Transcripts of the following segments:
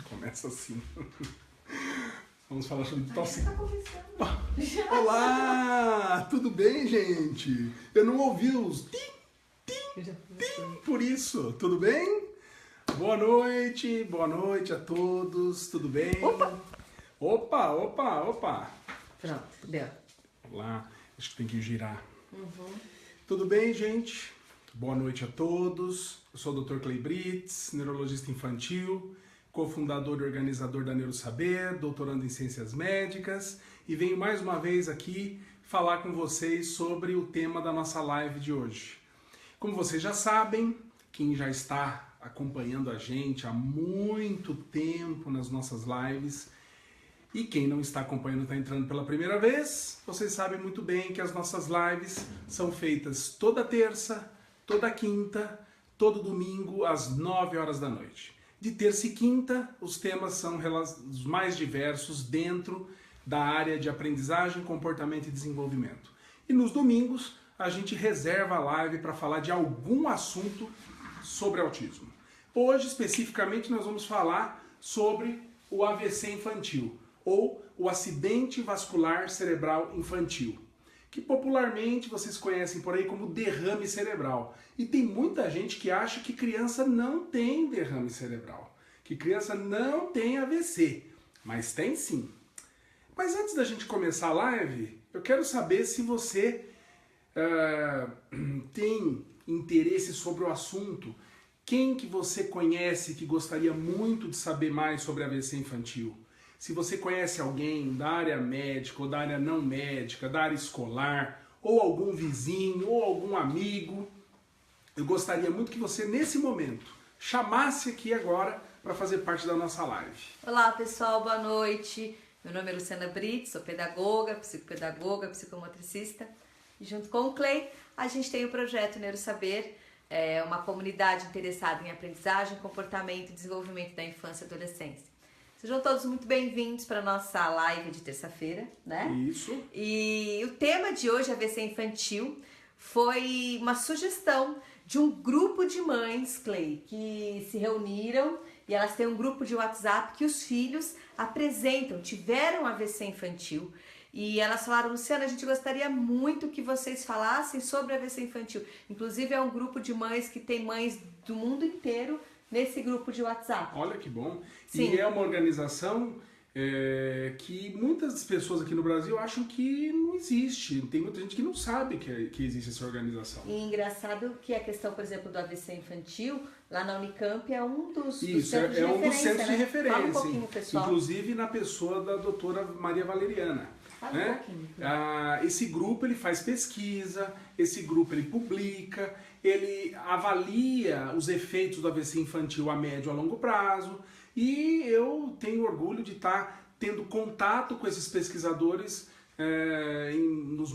Começa assim. Vamos falar sobre tosse. Tá começando. Olá! Tudo bem, gente? Eu não ouvi os tim, Eu já tim, por isso. Tudo bem? Boa noite a todos. Tudo bem? Opa! Pronto, deu. Olá, acho que tem que girar. Tudo bem, gente? Boa noite a todos. Eu sou o Dr. Clay Brits, neurologista infantil, cofundador e organizador da Neurosaber, doutorando em Ciências Médicas, e venho mais uma vez aqui falar com vocês sobre o tema da nossa live de hoje. Como vocês já sabem, quem já está acompanhando a gente há muito tempo nas nossas lives, e quem não está acompanhando, está entrando pela primeira vez, vocês sabem muito bem que as nossas lives são feitas toda terça, toda quinta, todo domingo, às 9 horas da noite. De terça e quinta, os temas são os mais diversos dentro da área de aprendizagem, comportamento e desenvolvimento. E nos domingos, a gente reserva a live para falar de algum assunto sobre autismo. Hoje, especificamente, nós vamos falar sobre o AVC infantil, ou o acidente vascular cerebral infantil, que popularmente vocês conhecem por aí como derrame cerebral. E tem muita gente que acha que criança não tem derrame cerebral, que criança não tem AVC, mas tem sim. Mas antes da gente começar a live, eu quero saber se você tem interesse sobre o assunto. Quem que você conhece que gostaria muito de saber mais sobre AVC infantil? Se você conhece alguém da área médica ou da área não médica, da área escolar, ou algum vizinho, ou algum amigo, eu gostaria muito que você, nesse momento, chamasse aqui agora para fazer parte da nossa live. Olá, pessoal, boa noite. Meu nome é Luciana Brits, sou pedagoga, psicopedagoga, psicomotricista. E junto com o Clay, a gente tem o projeto Neurosaber, uma comunidade interessada em aprendizagem, comportamento e desenvolvimento da infância e adolescência. Sejam todos muito bem-vindos para a nossa live de terça-feira, né? Isso. E o tema de hoje, AVC infantil, foi uma sugestão de um grupo de mães, Clay, que se reuniram e elas têm um grupo de WhatsApp que os filhos tiveram AVC infantil. E elas falaram, Luciana, a gente gostaria muito que vocês falassem sobre AVC infantil. Inclusive é um grupo de mães que tem mães do mundo inteiro nesse grupo de WhatsApp. Olha que bom. Sim. E é uma organização que muitas pessoas aqui no Brasil acham que não existe. Tem muita gente que não sabe que existe essa organização. E engraçado que a questão, por exemplo, do AVC infantil, lá na Unicamp é um dos Isso, centros é um dos centros de né? referência. Fala um pouquinho, pessoal. Inclusive na pessoa da doutora Maria Valeriana. Fala Né? um pouquinho. Esse grupo ele faz pesquisa, esse grupo ele publica, ele avalia os efeitos do AVC infantil a médio e a longo prazo, e eu tenho orgulho de estar tendo contato com esses pesquisadores nos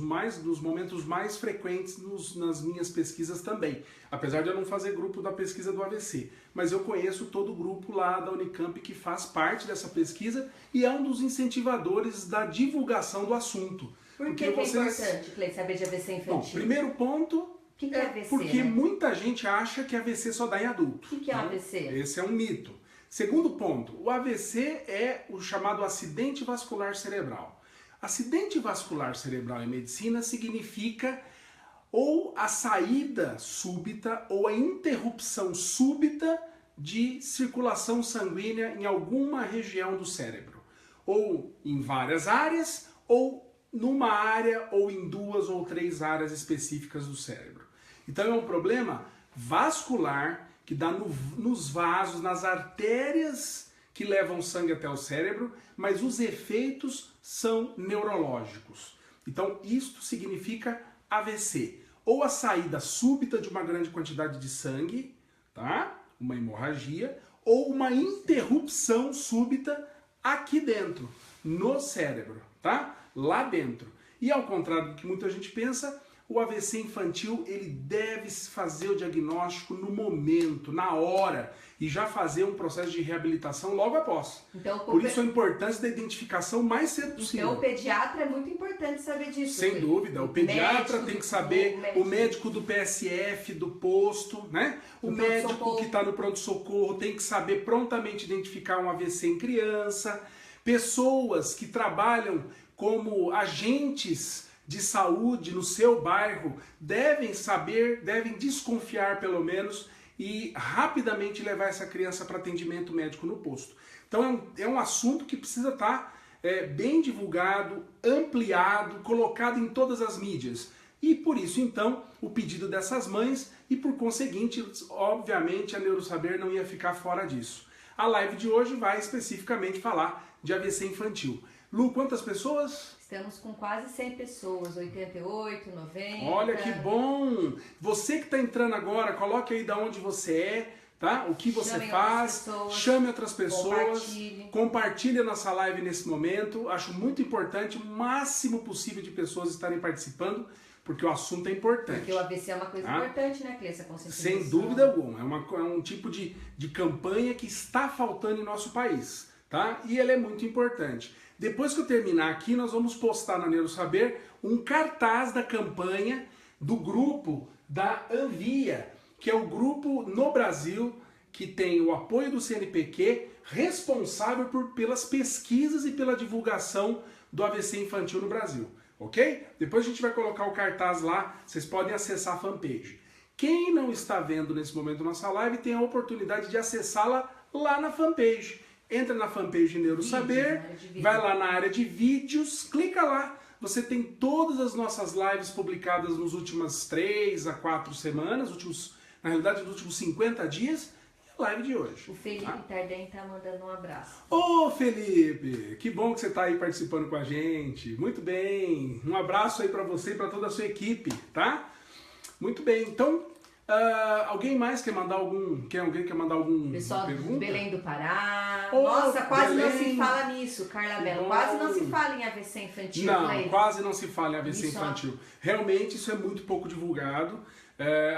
momentos mais frequentes nas minhas pesquisas também. Apesar de eu não fazer grupo da pesquisa do AVC, mas eu conheço todo o grupo lá da Unicamp que faz parte dessa pesquisa e é um dos incentivadores da divulgação do assunto. Por que é importante, Clay, saber de AVC infantil? Bom, primeiro ponto O que é AVC, porque né? muita gente acha que AVC só dá em adulto. O que é né? AVC? Esse é um mito. Segundo ponto, o AVC é o chamado acidente vascular cerebral. Acidente vascular cerebral em medicina significa ou a saída súbita ou a interrupção súbita de circulação sanguínea em alguma região do cérebro. Ou em várias áreas, ou numa área, ou em 2 ou 3 áreas específicas do cérebro. Então é um problema vascular que dá nos vasos, nas artérias que levam sangue até o cérebro, mas os efeitos são neurológicos. Então isto significa AVC, ou a saída súbita de uma grande quantidade de sangue, tá? Uma hemorragia, ou uma interrupção súbita aqui dentro, no cérebro, tá? Lá dentro. E ao contrário do que muita gente pensa, o AVC infantil, ele deve fazer o diagnóstico no momento, na hora, e já fazer um processo de reabilitação logo após. Então, por isso a importância da identificação mais cedo possível. Então o pediatra é muito importante saber disso. Sem dúvida, o pediatra tem que saber, o médico do PSF, do posto, né? O médico que está no pronto-socorro tem que saber prontamente identificar um AVC em criança. Pessoas que trabalham como agentes de saúde no seu bairro devem saber, devem desconfiar pelo menos e rapidamente levar essa criança para atendimento médico no posto. Então é um assunto que precisa estar bem divulgado, ampliado, colocado em todas as mídias. E por isso então o pedido dessas mães e por conseguinte, obviamente a Neurosaber não ia ficar fora disso. A live de hoje vai especificamente falar de AVC infantil. Lu, quantas pessoas? Estamos com quase 100 pessoas, 88, 90. Olha que bom! Você que está entrando agora, coloque aí de onde você é, tá? O que você faz, chame outras pessoas, compartilhe a nossa live nesse momento. Acho muito importante o máximo possível de pessoas estarem participando, porque o assunto é importante. Porque o AVC é uma coisa importante, né, Clê? Essa conscientização. Sem dúvida alguma. É um tipo de campanha que está faltando em nosso país, tá? E ela é muito importante. Depois que eu terminar aqui, nós vamos postar na Neurosaber um cartaz da campanha do grupo da Anvia, que é o grupo no Brasil que tem o apoio do CNPq, responsável pelas pesquisas e pela divulgação do AVC infantil no Brasil, ok? Depois a gente vai colocar o cartaz lá, vocês podem acessar a fanpage. Quem não está vendo nesse momento nossa live tem a oportunidade de acessá-la lá na fanpage. Entra na fanpage Neurosaber, vai lá na área de vídeos, clica lá. Você tem todas as nossas lives publicadas nas últimas 3 a 4 semanas, na realidade nos últimos 50 dias, e a live de hoje. O Felipe Tardem tá mandando um abraço. Ô Felipe, que bom que você está aí participando com a gente. Muito bem, um abraço aí para você e para toda a sua equipe, tá? Muito bem, então... alguém mais quer mandar algum Pessoal pergunta? de Belém do Pará. Nossa, quase Belém. não se fala nisso, Carla Mello. Quase não se fala em AVC infantil. Não, quase não se fala em AVC infantil. Realmente isso é muito pouco divulgado.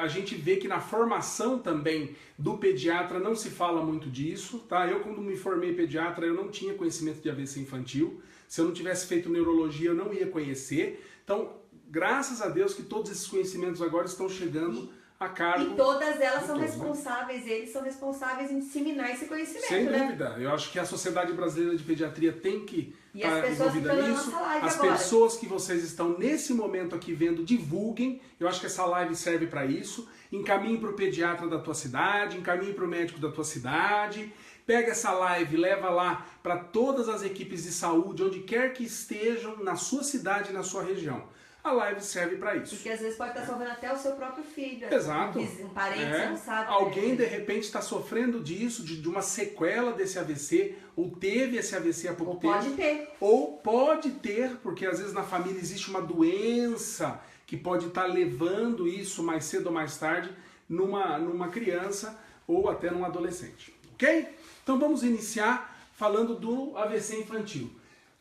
A gente vê que na formação também do pediatra não se fala muito disso, tá? Eu quando me formei pediatra eu não tinha conhecimento de AVC infantil. Se eu não tivesse feito neurologia eu não ia conhecer. Então, graças a Deus que todos esses conhecimentos agora estão chegando a cargo. E todas elas são responsáveis, eles são responsáveis em disseminar esse conhecimento, sem dúvida. Eu acho que a Sociedade Brasileira de Pediatria tem que estar envolvida nisso. As pessoas que vocês estão nesse momento aqui vendo, divulguem. Eu acho que essa live serve para isso. Encaminhe para o pediatra da tua cidade, encaminhe para o médico da tua cidade. Pega essa live, leva lá para todas as equipes de saúde, onde quer que estejam, na sua cidade e na sua região. A live serve para isso. Porque às vezes pode estar sofrendo até o seu próprio filho. Exato. Um parente, você não sabe. Alguém de repente está sofrendo disso, de uma sequela desse AVC, ou teve esse AVC há pouco tempo. Pode ter. Ou pode ter, porque às vezes na família existe uma doença que pode estar levando isso mais cedo ou mais tarde numa criança ou até num adolescente. Ok? Então vamos iniciar falando do AVC infantil.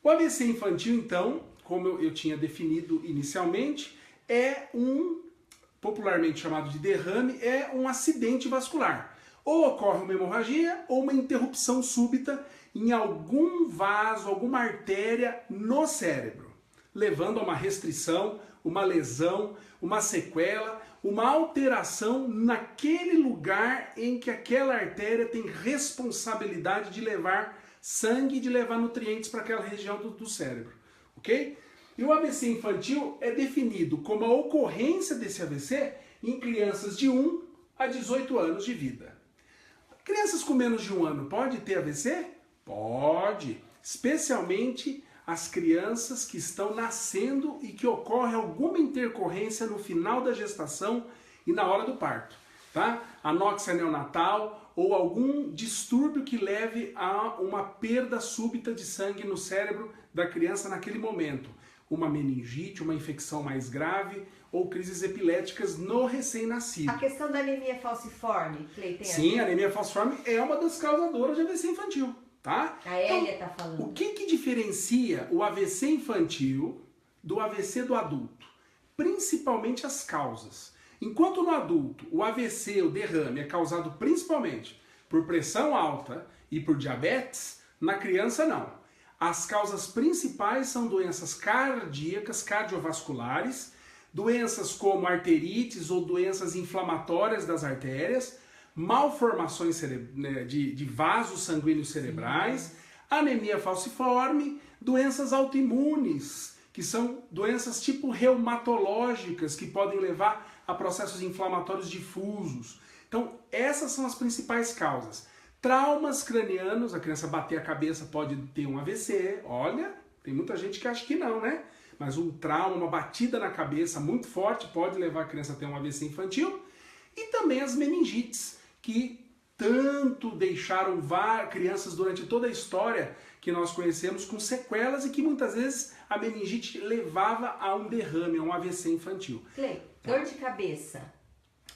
O AVC infantil, então, como eu tinha definido inicialmente, é popularmente chamado de derrame, é um acidente vascular. Ou ocorre uma hemorragia ou uma interrupção súbita em algum vaso, alguma artéria no cérebro, levando a uma restrição, uma lesão, uma sequela, uma alteração naquele lugar em que aquela artéria tem responsabilidade de levar sangue, de levar nutrientes para aquela região do cérebro. Ok? E o AVC infantil é definido como a ocorrência desse AVC em crianças de 1 a 18 anos de vida. Crianças com menos de 1 ano pode ter AVC? Pode, especialmente as crianças que estão nascendo e que ocorre alguma intercorrência no final da gestação e na hora do parto, tá? Anóxia neonatal ou algum distúrbio que leve a uma perda súbita de sangue no cérebro da criança naquele momento. Uma meningite, uma infecção mais grave ou crises epiléticas no recém-nascido. A questão da anemia falciforme, Clay, tem Sim, a anemia falciforme é uma das causadoras de AVC infantil, tá? A Hélia está falando. O que diferencia o AVC infantil do AVC do adulto? principalmente as causas. Enquanto no adulto o AVC, o derrame, é causado principalmente por pressão alta e por diabetes, na criança não. As causas principais são doenças cardíacas, cardiovasculares, doenças como arterites ou doenças inflamatórias das artérias, malformações de vasos sanguíneos cerebrais, anemia falciforme, doenças autoimunes, que são doenças tipo reumatológicas, que podem levar a processos inflamatórios difusos. Então, essas são as principais causas. Traumas cranianos, a criança bater a cabeça pode ter um AVC. Olha, tem muita gente que acha que não, né? Mas um trauma, uma batida na cabeça muito forte pode levar a criança a ter um AVC infantil. E também as meningites, que tanto deixaram crianças durante toda a história que nós conhecemos com sequelas e que muitas vezes a meningite levava a um derrame, a um AVC infantil. Clay, dor de cabeça.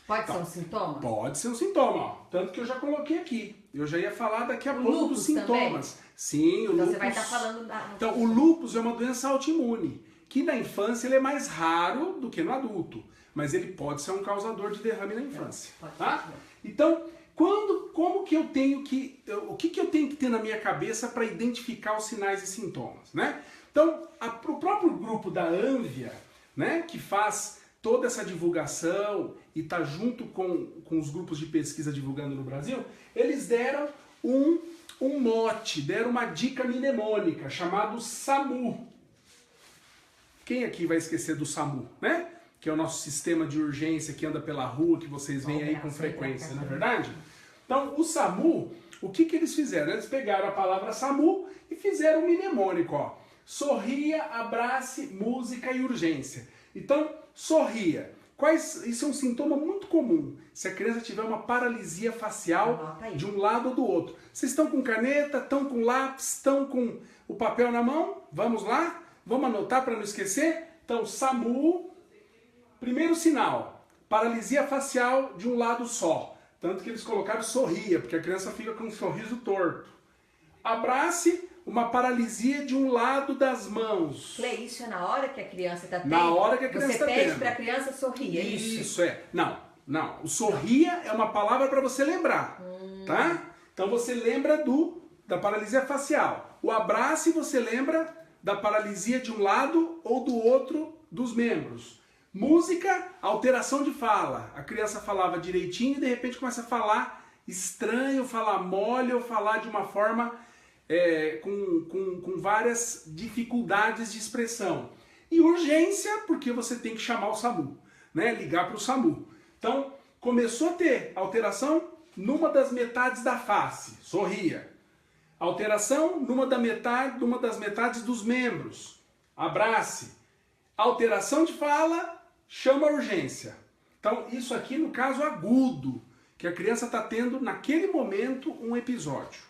Pode ser um sintoma? Pode ser um sintoma, ó. Tanto que eu já coloquei aqui. Eu já ia falar daqui a pouco dos sintomas. Também? Sim, o então lúpus. Você vai estar falando Então, o lúpus é uma doença autoimune, que na infância ele é mais raro do que no adulto, mas ele pode ser um causador de derrame na infância, tá? Então, como que eu tenho que, o que eu tenho que ter na minha cabeça para identificar os sinais e sintomas, né? Então, o próprio grupo da ANVIA, né, que faz toda essa divulgação e está junto com os grupos de pesquisa divulgando no Brasil, eles deram um mote, deram uma dica mnemônica chamado SAMU. Quem aqui vai esquecer do SAMU, né? Que é o nosso sistema de urgência que anda pela rua, que vocês veem aí com frequência, não é verdade? Então, o SAMU, o que eles fizeram? Eles pegaram a palavra SAMU e fizeram um mnemônico, ó. Sorria, abrace, música e urgência. Então, sorria. Isso é um sintoma muito comum. Se a criança tiver uma paralisia facial de um lado ou do outro. Vocês estão com caneta, estão com lápis, estão com o papel na mão? Vamos lá? Vamos anotar para não esquecer? Então, SAMU, primeiro sinal, paralisia facial de um lado só. Tanto que eles colocaram sorria, porque a criança fica com um sorriso torto. Abrace, uma paralisia de um lado das mãos. Clay, isso é na hora que a criança está tendo? Na hora que a criança está tendo. Você pede para a criança sorrir, é isso? Isso é. Não. O sorria é uma palavra para você lembrar, tá? Então você lembra da paralisia facial. O abraço você lembra da paralisia de um lado ou do outro dos membros. Música, alteração de fala. A criança falava direitinho e de repente começa a falar estranho, falar mole ou falar de uma forma com várias dificuldades de expressão. E urgência, porque você tem que chamar o SAMU, né? Ligar para o SAMU. Então, começou a ter alteração numa das metades da face, sorria. Alteração numa das metades dos membros, abrace. Alteração de fala, chama a urgência. Então, isso aqui no caso agudo, que a criança está tendo naquele momento um episódio.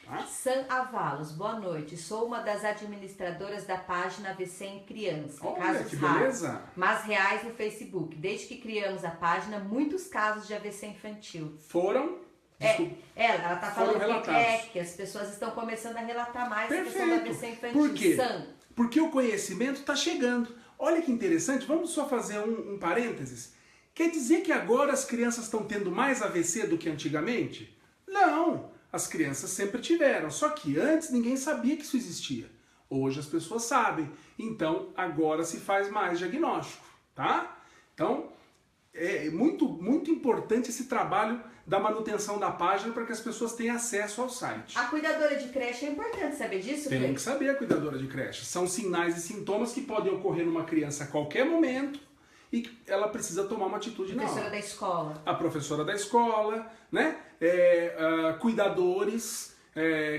Tá? Sam Avalos, boa noite. Sou uma das administradoras da página AVC em Criança. Olha, casos que raros, beleza. mas reais no Facebook. Desde que criamos a página, muitos casos de AVC infantil. Foram? Ela está falando relatados. que as pessoas estão começando a relatar mais Perfeito. a questão do AVC infantil. Por quê? Sam. Porque o conhecimento está chegando. Olha que interessante, vamos só fazer um parênteses. Quer dizer que agora as crianças estão tendo mais AVC do que antigamente? Não, as crianças sempre tiveram, só que antes ninguém sabia que isso existia. Hoje as pessoas sabem, então agora se faz mais diagnóstico, tá? Então é muito importante esse trabalho da manutenção da página para que as pessoas tenham acesso ao site. A cuidadora de creche é importante saber disso? Tem que saber a cuidadora de creche. São sinais e sintomas que podem ocorrer numa criança a qualquer momento e que ela precisa tomar uma atitude na hora. Professora da escola. A professora da escola, né? Cuidadores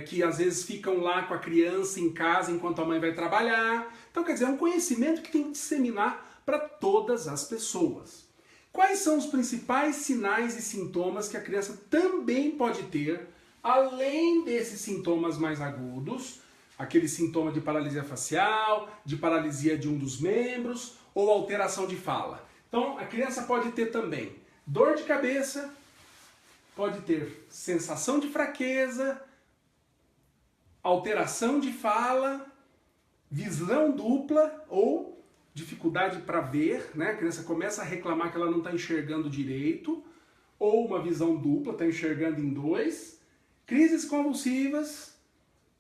que às vezes ficam lá com a criança em casa enquanto a mãe vai trabalhar. Então, quer dizer, é um conhecimento que tem que disseminar para todas as pessoas. Quais são os principais sinais e sintomas que a criança também pode ter, além desses sintomas mais agudos, aquele sintoma de paralisia facial, de paralisia de um dos membros ou alteração de fala? Então, a criança pode ter também dor de cabeça, pode ter sensação de fraqueza, alteração de fala, visão dupla ou dificuldade para ver, né? A criança começa a reclamar que ela não está enxergando direito, ou uma visão dupla, está enxergando em dois, crises convulsivas,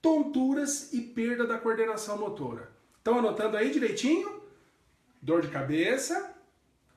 tonturas e perda da coordenação motora. Estão anotando aí direitinho? Dor de cabeça,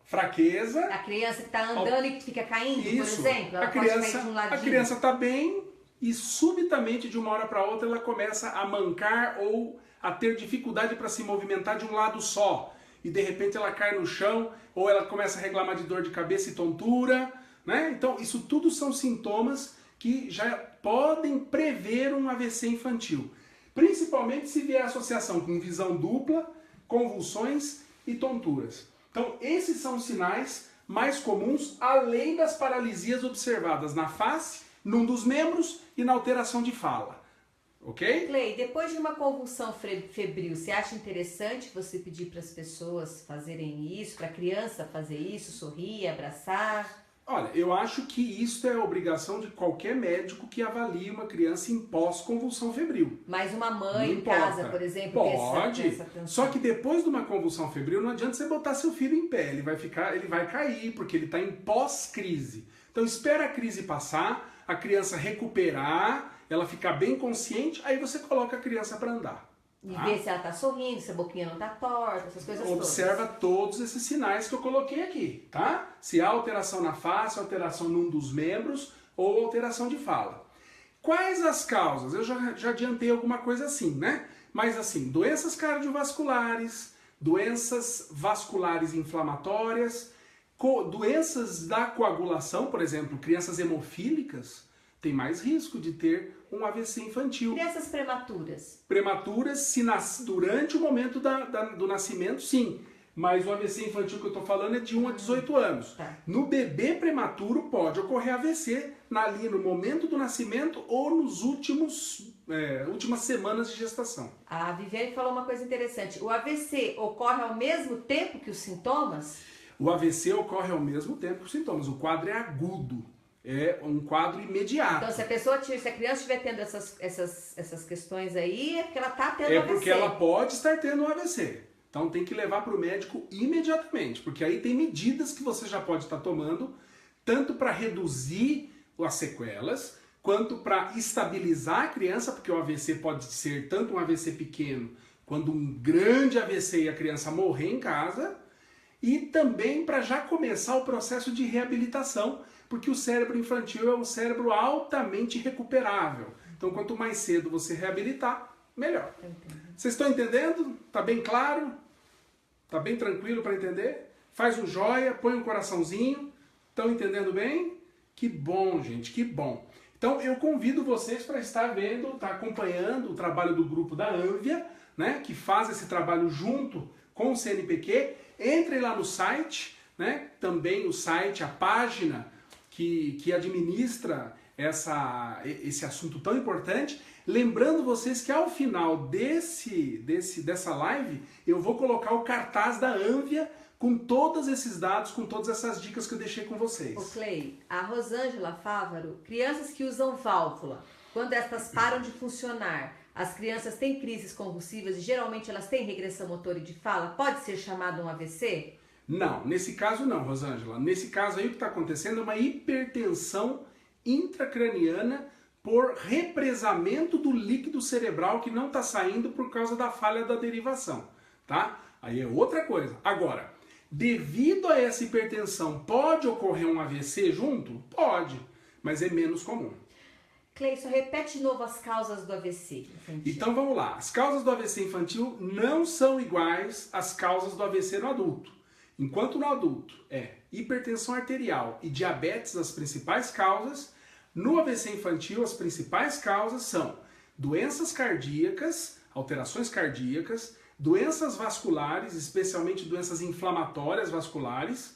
fraqueza. A criança que está andando e que fica caindo, Isso. por exemplo, ela pode cair de um ladinho. A criança está bem e subitamente de uma hora para outra ela começa a mancar ou a ter dificuldade para se movimentar de um lado só. E de repente ela cai no chão ou ela começa a reclamar de dor de cabeça e tontura, né? Então isso tudo são sintomas que já podem prever um AVC infantil. Principalmente se vier associação com visão dupla, convulsões e tonturas. Então esses são os sinais mais comuns, além das paralisias observadas na face, num dos membros e na alteração de fala. Ok? Clay, depois de uma convulsão febril, você acha interessante você pedir para as pessoas fazerem isso, para a criança fazer isso, sorrir, abraçar? Olha, eu acho que isso é a obrigação de qualquer médico que avalie uma criança em pós-convulsão febril. Mas uma mãe Não em importa. casa, por exemplo, pode. essa atenção. Só que depois de uma convulsão febril, não adianta você botar seu filho em pé, ele vai cair, porque ele está em pós-crise. Então espera a crise passar, a criança recuperar, ela ficar bem consciente, aí você coloca a criança para andar. E ver se ela está sorrindo, se a boquinha não está torta, essas coisas Observa todas. todos esses sinais que eu coloquei aqui, tá? Se há alteração na face, alteração num dos membros ou alteração de fala. Quais as causas? Eu já adiantei alguma coisa assim, né? Mas assim, doenças cardiovasculares, doenças vasculares inflamatórias, doenças da coagulação, por exemplo, crianças hemofílicas, tem mais risco de ter um AVC infantil. Crianças prematuras? Prematuras, se durante o momento do nascimento, sim. Mas o AVC infantil que eu estou falando é de 1 a 18 anos. Tá. No bebê prematuro pode ocorrer AVC ali no momento do nascimento ou nos últimas semanas de gestação. A Viviane falou uma coisa interessante. O AVC ocorre ao mesmo tempo que os sintomas? O AVC ocorre ao mesmo tempo que os sintomas. O quadro é agudo. É um quadro imediato. Então, se a criança estiver tendo essas questões aí, é porque ela está tendo AVC. É porque ela pode estar tendo um AVC. Então tem que levar para o médico imediatamente, porque aí tem medidas que você já pode estar tomando, tanto para reduzir as sequelas, quanto para estabilizar a criança, porque o AVC pode ser tanto um AVC pequeno, quanto um grande AVC e a criança morrer em casa, e também para já começar o processo de reabilitação, porque o cérebro infantil é um cérebro altamente recuperável. Então, quanto mais cedo você reabilitar, melhor. Vocês estão entendendo? Tá bem claro? Tá bem tranquilo para entender? Faz um joia, põe um coraçãozinho. Estão entendendo bem? Que bom, gente, que bom. Então, eu convido vocês para estar vendo, tá acompanhando o trabalho do grupo da Anvia, né, que faz esse trabalho junto com o CNPq. Entrem lá no site, né, também o site, a página que administra esse assunto tão importante. Lembrando vocês que ao final dessa live, eu vou colocar o cartaz da Anvia com todos esses dados, com todas essas dicas que eu deixei com vocês. Ô Clay, a Rosângela Fávaro, crianças que usam válvula, quando estas param de funcionar, as crianças têm crises convulsivas e geralmente elas têm regressão motora e de fala, pode ser chamado um AVC? Não, nesse caso não, Rosângela. Nesse caso aí o que está acontecendo é uma hipertensão intracraniana por represamento do líquido cerebral que não está saindo por causa da falha da derivação, tá? Aí é outra coisa. Agora, devido a essa hipertensão, pode ocorrer um AVC junto? Pode, mas é menos comum. Cleison, repete de novo as causas do AVC infantil. Então vamos lá. As causas do AVC infantil não são iguais às causas do AVC no adulto. Enquanto no adulto é hipertensão arterial e diabetes as principais causas, no AVC infantil as principais causas são doenças cardíacas, alterações cardíacas, doenças vasculares, especialmente doenças inflamatórias vasculares,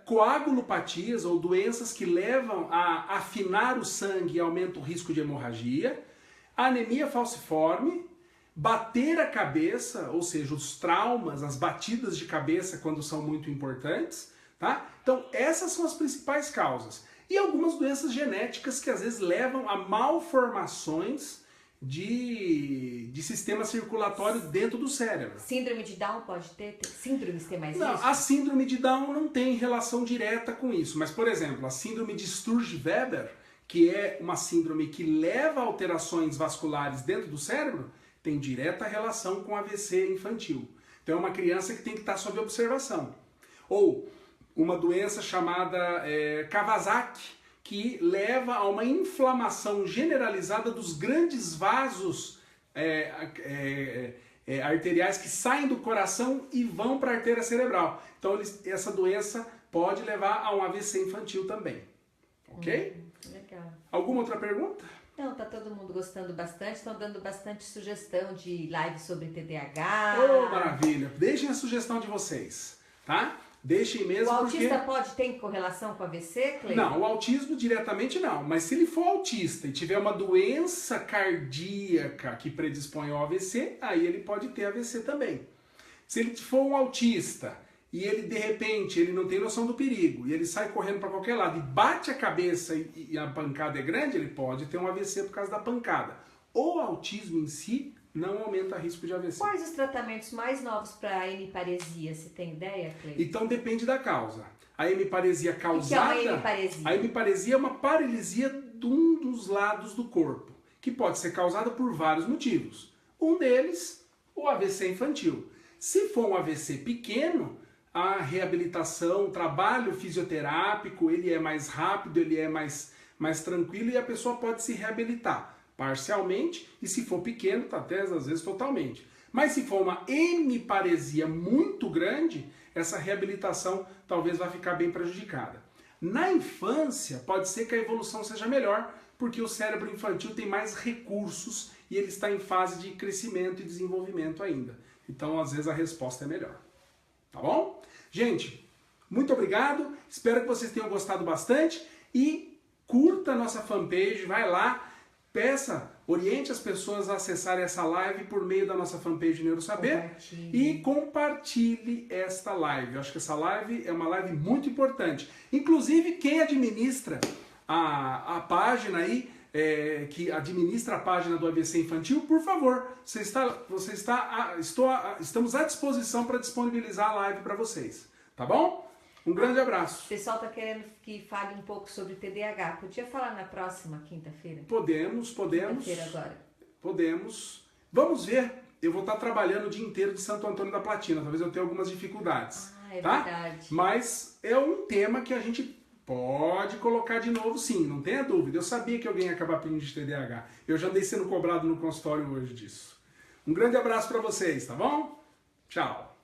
coagulopatias ou doenças que levam a afinar o sangue e aumenta o risco de hemorragia, anemia falciforme, bater a cabeça, ou seja, os traumas, as batidas de cabeça quando são muito importantes, tá? Então essas são as principais causas. E algumas doenças genéticas que às vezes levam a malformações de sistema circulatório dentro do cérebro. Síndrome de Down pode ter? Síndromes tem mais Não, isso? a síndrome de Down não tem relação direta com isso, mas, por exemplo, a síndrome de Sturge-Weber, que é uma síndrome que leva a alterações vasculares dentro do cérebro, tem direta relação com AVC infantil. Então é uma criança que tem que estar sob observação. Ou uma doença chamada Kawasaki, que leva a uma inflamação generalizada dos grandes vasos arteriais que saem do coração e vão para a artéria cerebral. Então essa doença pode levar a um AVC infantil também. Ok? Legal. Alguma outra pergunta? Não, tá todo mundo gostando bastante, estão dando bastante sugestão de live sobre TDAH. Oh, maravilha! Deixem a sugestão de vocês, tá? Deixem mesmo. O autista porque... tem correlação com AVC, Cleiton? Não, o autismo diretamente não, mas se ele for autista e tiver uma doença cardíaca que predispõe ao AVC, aí ele pode ter AVC também. Se ele for um autista e ele de repente ele não tem noção do perigo e ele sai correndo para qualquer lado e bate a cabeça e a pancada é grande, ele pode ter um AVC por causa da pancada. O autismo em si não aumenta risco de AVC. Quais os tratamentos mais novos para hemiparesia? Você tem ideia, Cleiton? Então depende da causa. A hemiparesia causada... O que é uma hemiparesia? A hemiparesia é uma paralisia de um dos lados do corpo, que pode ser causada por vários motivos. Um deles, o AVC infantil. Se for um AVC pequeno, a reabilitação, o trabalho fisioterápico, ele é mais rápido, ele é mais tranquilo e a pessoa pode se reabilitar parcialmente, e se for pequeno, até às vezes totalmente. Mas se for uma hemiparesia muito grande, essa reabilitação talvez vá ficar bem prejudicada. Na infância, pode ser que a evolução seja melhor, porque o cérebro infantil tem mais recursos e ele está em fase de crescimento e desenvolvimento ainda. Então, às vezes, a resposta é melhor. Tá bom? Gente, muito obrigado. Espero que vocês tenham gostado bastante e curta a nossa fanpage, vai lá. Oriente as pessoas a acessarem essa live por meio da nossa fanpage Neurosaber e compartilhe esta live. Eu acho que essa live é uma live muito importante. Inclusive, quem administra a página aí, que administra a página do AVC infantil, por favor, estamos à disposição para disponibilizar a live para vocês. Tá bom? Um grande abraço. O pessoal está querendo que fale um pouco sobre TDAH. Podia falar na próxima quinta-feira? Podemos. Quinta-feira agora. Podemos. Vamos ver. Eu vou estar trabalhando o dia inteiro de Santo Antônio da Platina. Talvez eu tenha algumas dificuldades. Tá? Verdade. Mas é um tema que a gente pode colocar de novo, sim. Não tenha dúvida. Eu sabia que alguém ia acabar pedindo de TDAH. Eu já andei sendo cobrado no consultório hoje disso. Um grande abraço para vocês, tá bom? Tchau.